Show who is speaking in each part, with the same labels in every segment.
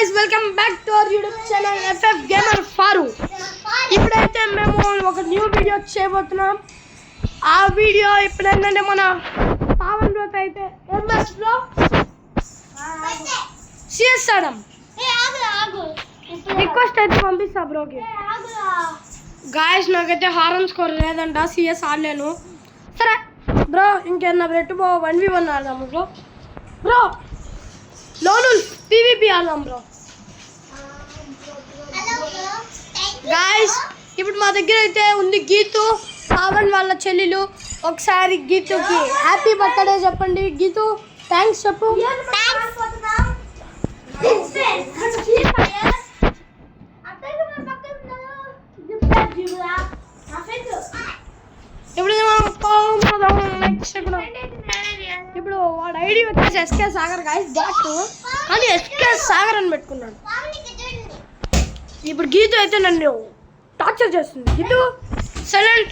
Speaker 1: guys, welcome back to our YouTube channel FF Gamer Faru. ఇప్పుడైతే మేము ఒక new video చేయబోతున్నాం. ఆ వీడియో ఇప్పుడేంటంటే మన పావన్ బ్రో అయితే MS bro CS Adam request అయితే పంపిస్తా బ్రోకి. గాయస్ నాకైతే హారన్ స్కోర్ లేదంట, సిఎస్ ఆడలేను. సరే బ్రో ఇంకేమన్నా పెట్టుబో 1v1 ఆడదాము బ్రో. బ్రో లోను పీవీపీ ఆడదాం బ్రో. గాయస్ ఇప్పుడు మా దగ్గర అయితే ఉంది గీతు, పావన్ వాళ్ళ చెల్లెలు. ఒకసారి గీతుకి హ్యాపీ బర్త్డే చెప్పండి. గీతు థ్యాంక్స్ చెప్పు. ఇప్పుడు వాడు ఐడి వచ్చేసి ఎస్కే సాగర్ గాయస్ బాట్, కానీ ఎస్కే సాగర్ అని పెట్టుకున్నాడు. ఇప్పుడు గీత అయితే నన్ను టార్చర్ చేస్తుంది. Geethu silent,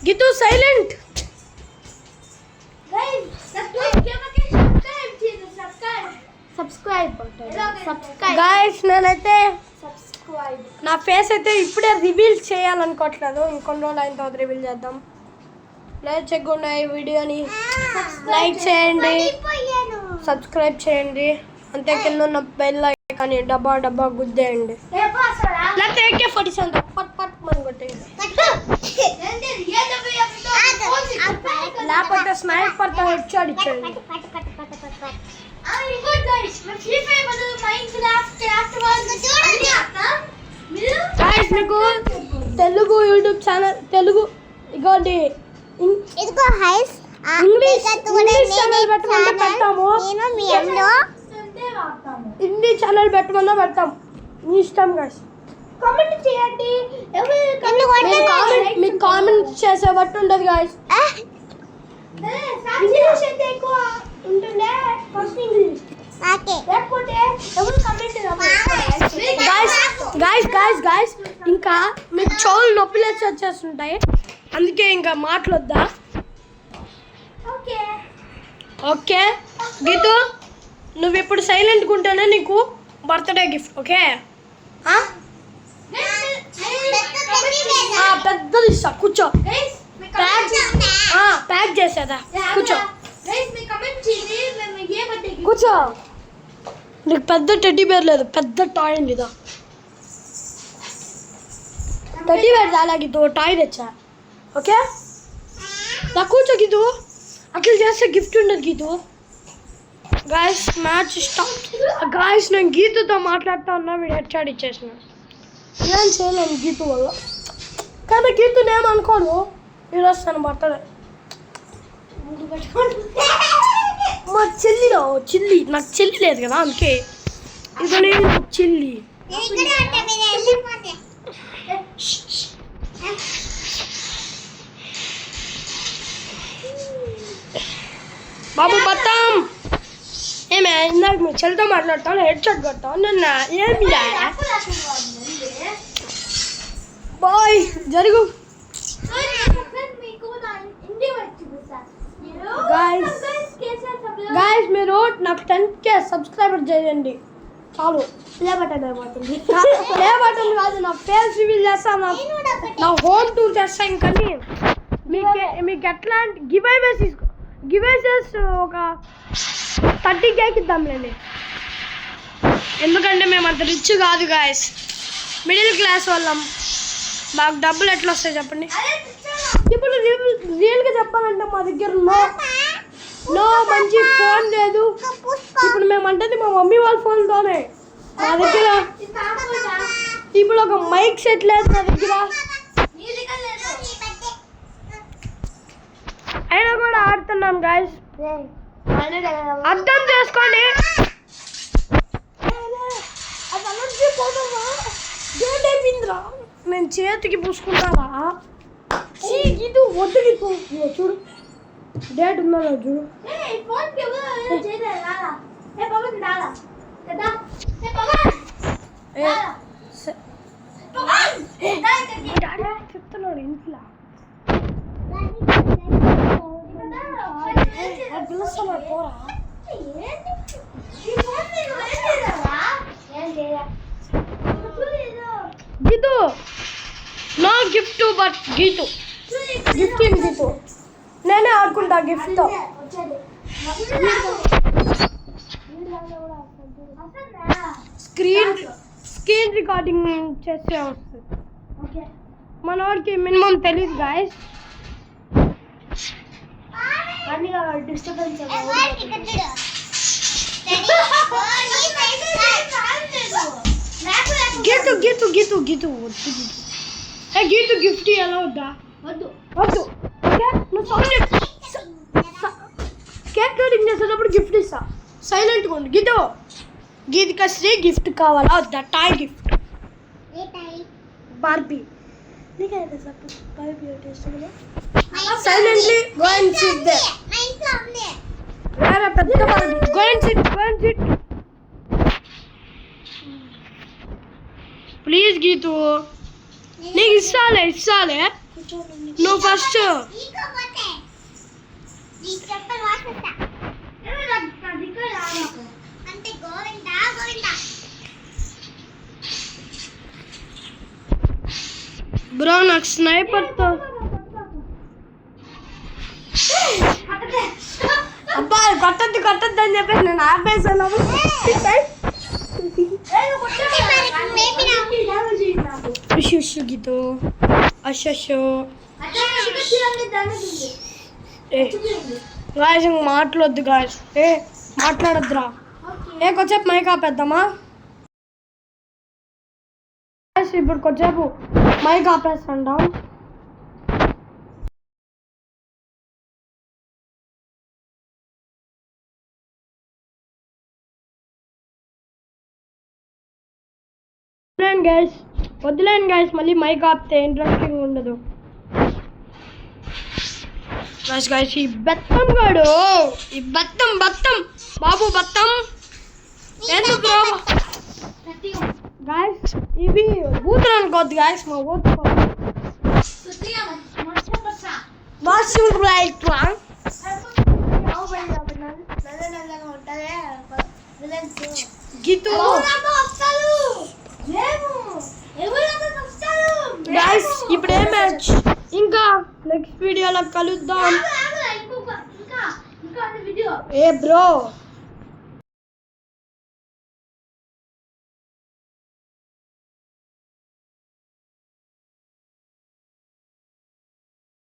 Speaker 1: Geethu silent. Guys నేనైతే నా ఫేస్ అయితే ఇప్పుడే రివీల్ చేయాలనుకోవట్లేదు, ఇంకొన్ని రోజులు అయిన తర్వాత రివీల్ చేద్దాం. లైక్ చేయకుండా ఈ వీడియోని లైక్ చేయండి, సబ్స్క్రైబ్ చేయండి, అంతే కింద ఉన్న బెల్ ఐకాన్ని డబ్బా డబ్బా గుద్దేయండి. లేకపోతే AK-47 పట్ పట్ మనం కొట్టేయండి, లేకపోతే స్నైపర్తో హెడ్ షాట్ ఇచ్చేయండి. గాయ్స్ మీకు తెలుగు యూట్యూబ్ ఛానల్, తెలుగు ఇగోండి ఇంగ్లీష్ ఛానల్ పెట్టమన్నా పెడతాము, హిందీ ఛానల్ పెట్టమన్నా పెడతాం, మీ ఇష్టం గాయ్స్. కామెంట్ చేయండి, మీకు కామెంట్ చేసే బట్టి ఉంటుంది గాయ్స్. ఇంగ్లీష్ అయితే ఎక్కువ ఉంటుండే, ఫస్ట్ ఇంగ్లీష్. గాయస్ ఇంకా మీకు చెవులు నొప్పిలేసి వచ్చేస్తుంటాయి, అందుకే ఇంకా మాట్లాడొద్దా. ఓకే గీతు నువ్వు ఇప్పుడు సైలెంట్గా ఉంటేనే నీకు బర్త్డే గిఫ్ట్. ఓకే పెద్దది ఇస్తా, కూర్చో. ప్యాక్ చేసేదా, కూర్చో కూర్చో. నీకు పెద్ద టెడ్డీ బేర్ లేదు, పెద్ద టాయ్ ఉంది. ఇదా టెడ్డీ బేర్ చాలా గీతు, టాయ్ తెచ్చా. ఓకే నా కూర్చో గీతు, అట్లా చేస్తే గిఫ్ట్ ఉండదు గీతు. గాయస్ మ్యాచ్ ఇష్టం. గాయస్ నేను గీతుతో మాట్లాడుతూ ఉన్నా, వీడు హెడ్ షాట్ ఇచ్చేసిన. ఏం చేయలేను గీతు వల్ల, కానీ గీతుని ఏమనుకోను. వీడు వస్తాను బర్త్డే మా చెల్లిలో చిల్లి, నాకు చెల్లి లేదు కదా అందుకే ఇది చెల్లి. బాబు బత్తాం ఏమే ఇందాక మీ చెల్లితో మాట్లాడతాను, హెడ్ షాట్ కొడతాను నన్ను. ఏమి బాయ్ జరుగు. గాయస్ మీరు నాకు 10K సబ్స్క్రైబర్ చేయండి చాలు. ప్లే బటన్ అయిపోతుంది, ప్లే బటన్ కాదు, నా ఫేస్ రివీల్ చేస్తాను, నా హోమ్ టూర్ చేస్తాను. కానీ మీకు ఎట్లాంటి గివేసెస్ ఒక 30Kకి ఇద్దాంలేండి, ఎందుకంటే మేము అంత రిచ్ కాదు గాయస్, మిడిల్ క్లాస్ వాళ్ళం. మాకు డబ్బులు ఎట్లా వస్తాయి చెప్పండి. ఇప్పుడు రియల్గా చెప్పాలంటే మా దగ్గర నో మంచి ఫోన్ లేదు. ఇప్పుడు మేము అంటది మా మమ్మీ వాళ్ళ ఫోన్తోనే. మా దగ్గర ఇప్పుడు ఒక మైక్ సెట్ లేదు మా దగ్గర, అయినా కూడా ఆడుతున్నాం గాయస్, అర్థం చేసుకోండి. అయిపోయిందిరా, నేను చేతికి పూసుకుంటారా. ఇది ఒడ్డుకి చూడు, డేట్ ఉందా చూడు. చెప్తున్నాడు ఇంట్లో పిలుస్తున్నాడు పోరా. Geethu no gift but Geethu gift ఏం గీతు నేనే ఆడుకుంటా గిఫ్ట్తో స్క్రీన్ రికార్డింగ్ చేస్తే వస్తుంది మన వాడికి మినిమం తెలియదు గాయస్ డిస్టర్బెన్స్ గీతు గీతు గీతు గీతు వద్దు గీతు గిఫ్ట్ ఎలా వద్దా వద్దు వద్దు నువ్వు సౌండ్ కేక్ కటింగ్ చేసేటప్పుడు గిఫ్ట్ ఇస్తా సైలెంట్గా ఉండు గీతు గీతిక శ్రీ గిఫ్ట్ కావాలా వద్దా toy gift Barbie silently go and sit there పెద్ద Barbie go and sit please Geetu నీకు ఇస్తాలే నువ్వు ఫస్ట్ బ్రో నాకు స్నైపర్తో అబ్బా కొట్టద్దు అని చెప్పేసి నేను ఆపేసాను గీతు అశో గాయస్ ఇంక మాట్లాడొద్దు గాయస్ మాట్లాడొద్దురా కొంచెంసేపు మైక్ ఆపేద్దామా ఇప్పుడు కొంచెంసేపు మైక్ ఆపేస్తాం వద్దులేండి గైస్ మళ్ళీ మైక్ ఆపితే ఇంట్రెస్టింగ్ ఉండదు గైస్ ఈ బెత్తం గాడు ఈ బత్తం బాబు బత్తం ఎందుకు బ్రో గాయస్ ఇవి బూతులు అనుకోవద్దు గాయస్ మా ఊరు వాషింగ్ రైట్ గీతు గాయస్ ఇప్పుడే మ్యాచ్ ఇంకా నెక్స్ట్ వీడియోలో కలుద్దాం బ్రో